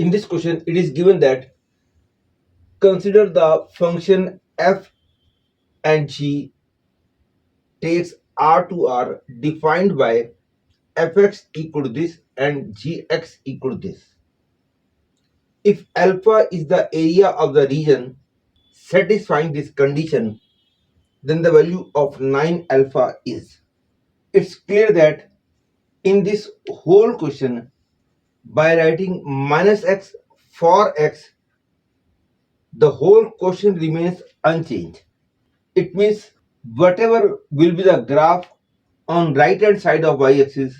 In this question, it is given that consider the function f and g takes R to R defined by fx equal to this and gx equal to this. If alpha is the area of the region satisfying this condition, then the value of 9 alpha is. It's clear that in this whole question, by writing minus x for x, the whole question remains unchanged. It means whatever will be the graph on right hand side of y-axis,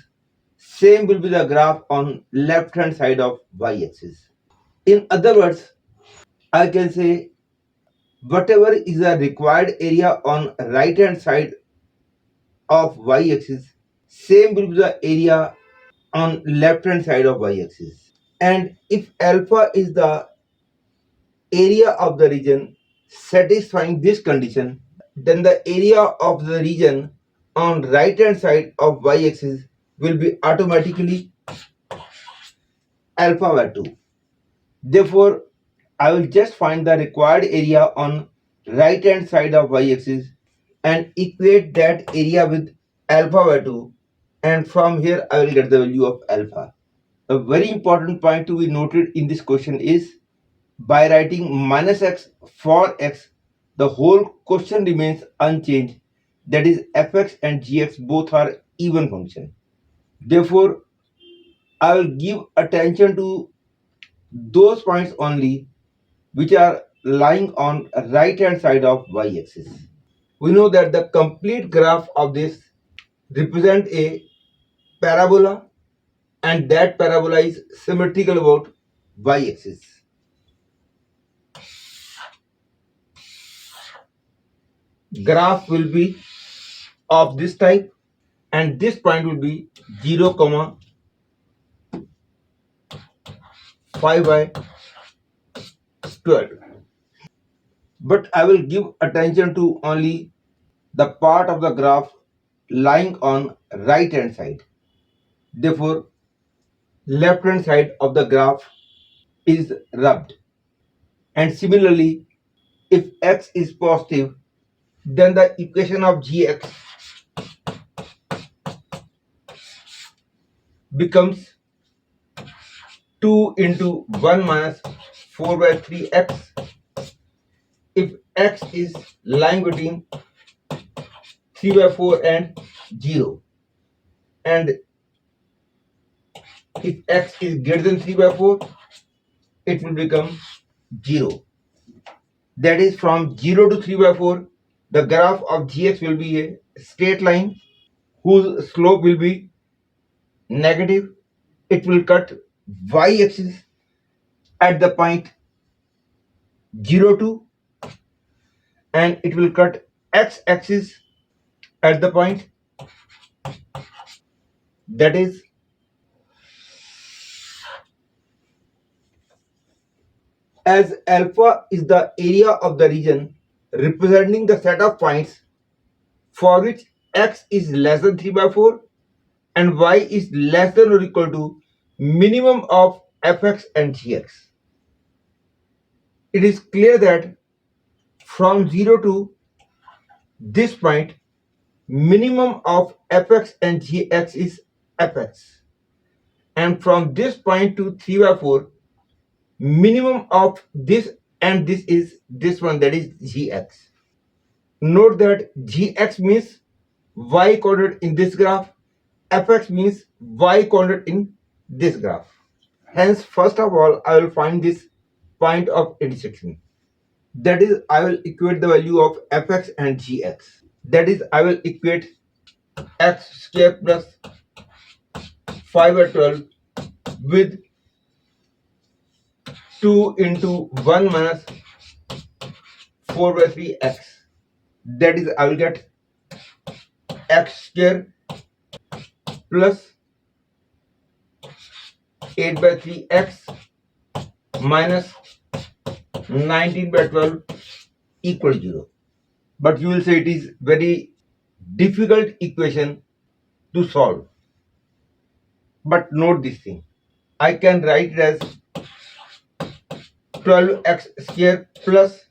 same will be the graph on left hand side of y-axis. In other words, I can say whatever is the required area on right hand side of y-axis, same will be the area on left hand side of y-axis. And if alpha is the area of the region satisfying this condition, then the area of the region on right hand side of y-axis will be automatically alpha by 2. Therefore, I will just find the required area on right hand side of y-axis and equate that area with alpha by 2, and from here I will get the value of alpha. A very important point to be noted in this question is by writing minus x for x, the whole question remains unchanged. That is, fx and gx both are even function. Therefore, I will give attention to those points only which are lying on right hand side of y-axis. We know that the complete graph of this represent a parabola, and that parabola is symmetrical about y-axis. Graph will be of this type, and this point will be 0, 5 by 12. But I will give attention to only the part of the graph lying on right hand side. Therefore, left hand side of the graph is rubbed. And similarly, if x is positive, then the equation of gx becomes 2 into 1 minus 4 by 3x. If x is lying between 3 by 4 and 0, and if x is greater than 3 by 4, it will become 0. That is, from 0 to 3 by 4, the graph of gx will be a straight line whose slope will be negative. It will cut y-axis at the point 0, 2, and it will cut x-axis at the point, that is, as alpha is the area of the region representing the set of points for which x is less than 3 by 4 and y is less than or equal to minimum of fx and gx. It is clear that from 0 to this point, minimum of fx and gx is fx, and from this point to 3 by 4, minimum of this and this is this one, that is gx. Note that gx means y coordinate in this graph, fx means y coordinate in this graph. Hence, first of all, I will find this point of intersection. That is, I will equate the value of fx and gx. That is, I will equate x square plus 5 by 12 with 2 into 1 minus 4 by 3x. That is, I will get x square plus 8 by 3x minus 19 by 12 equal to 0. But you will say it is very difficult equation to solve. But note this thing, I can write it as 12x square plus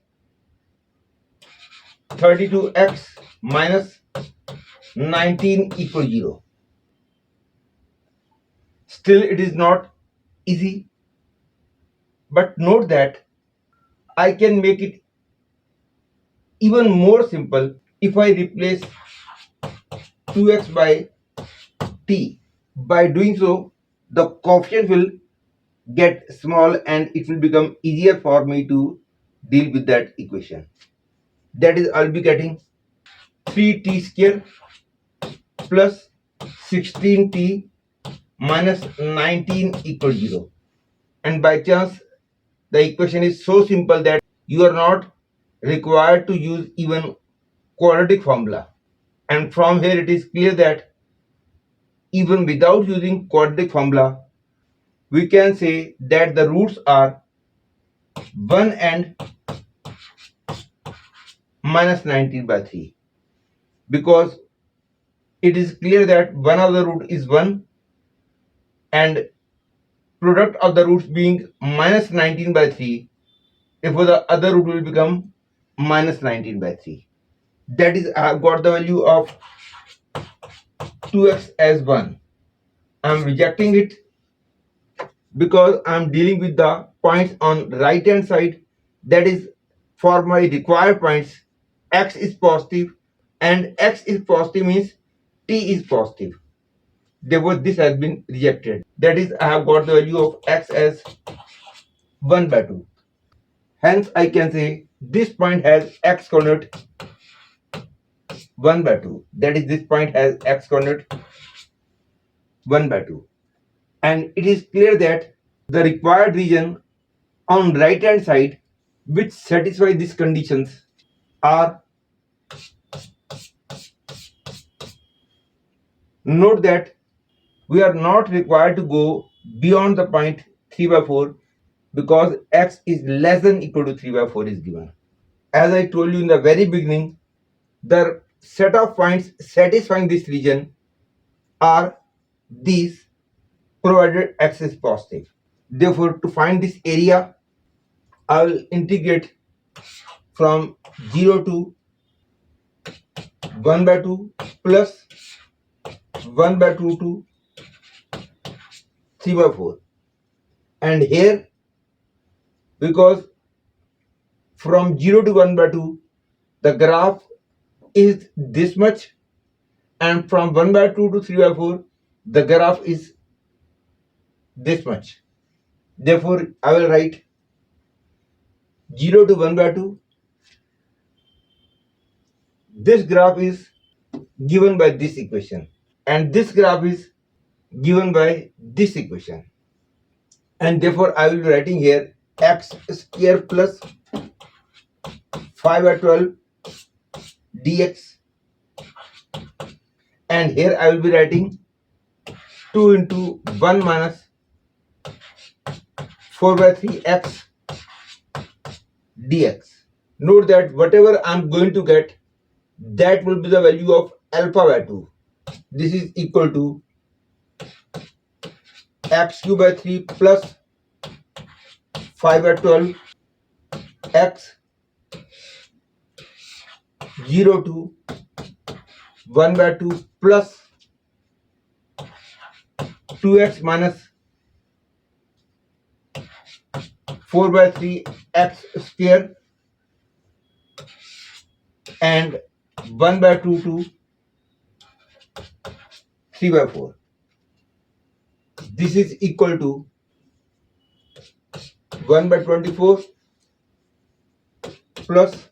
32x minus 19 equal 0. Still it is not easy, but note that I can make it even more simple if I replace 2x by t. By doing so, the coefficient will get small and it will become easier for me to deal with that equation. That is, I'll be getting 3t square plus 16t minus 19 equal 0. And by chance, the equation is so simple that you are not required to use even quadratic formula. And from here it is clear that even without using quadratic formula, we can say that the roots are 1 and minus 19 by 3, because it is clear that one of the root is 1 and product of the roots being minus 19 by 3, therefore the other root will become minus 19 by 3. That is, I have got the value of 2x as 1. I am rejecting it because I am dealing with the points on right hand side. That is, for my required points, x is positive, and x is positive means t is positive. Therefore, this has been rejected. That is, I have got the value of x as 1 by 2. Hence, I can say this point has x coordinate 1 by 2. That is, this point has x coordinate 1 by 2. And it is clear that the required region on right hand side which satisfy these conditions are, note that we are not required to go beyond the point 3 by 4 because x is less than equal to 3 by 4 is given. As I told you in the very beginning, the set of points satisfying this region are these provided x is positive. Therefore, to find this area, I will integrate from 0 to 1 by 2 plus 1 by 2 to 3 by 4. And here, because from 0 to 1 by 2, the graph is this much, and from 1 by 2 to 3 by 4, the graph is this much. Therefore, I will write 0 to 1 by 2. This graph is given by this equation, and this graph is given by this equation. And therefore, I will be writing here x square plus 5 by 12 dx. And here I will be writing 2 into 1 minus 4 by 3 x dx. Note that whatever I am going to get, that will be the value of alpha by 2. This is equal to x cube by 3 plus 5 by 12 x 0 to 1 by 2 plus 2x minus 4 by 3 x square and 1 by 2 to 3 by 4. This is equal to 1 by 24 plus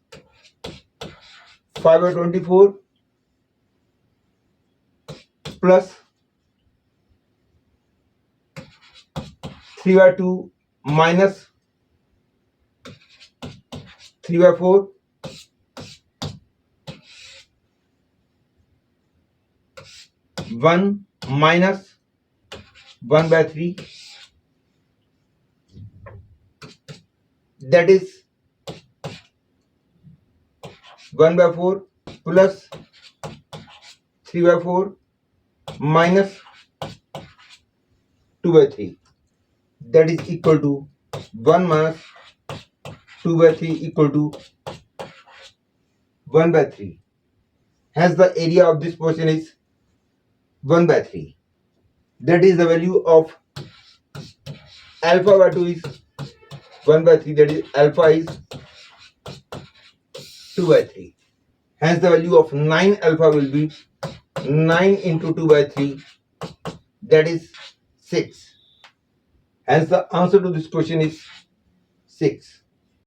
5 by 24 plus 3 by 2 minus 3 by 4 1 minus 1 by 3, that is 1 by 4 plus 3 by 4 minus 2 by 3, that is equal to 1 minus 2 by 3 equal to 1 by 3. Hence the area of this portion is 1 by 3. That is the value of alpha by 2 is 1 by 3. That is alpha is 2 by 3. Hence the value of 9 alpha will be 9 into 2 by 3. That is 6. Hence the answer to this question is 6.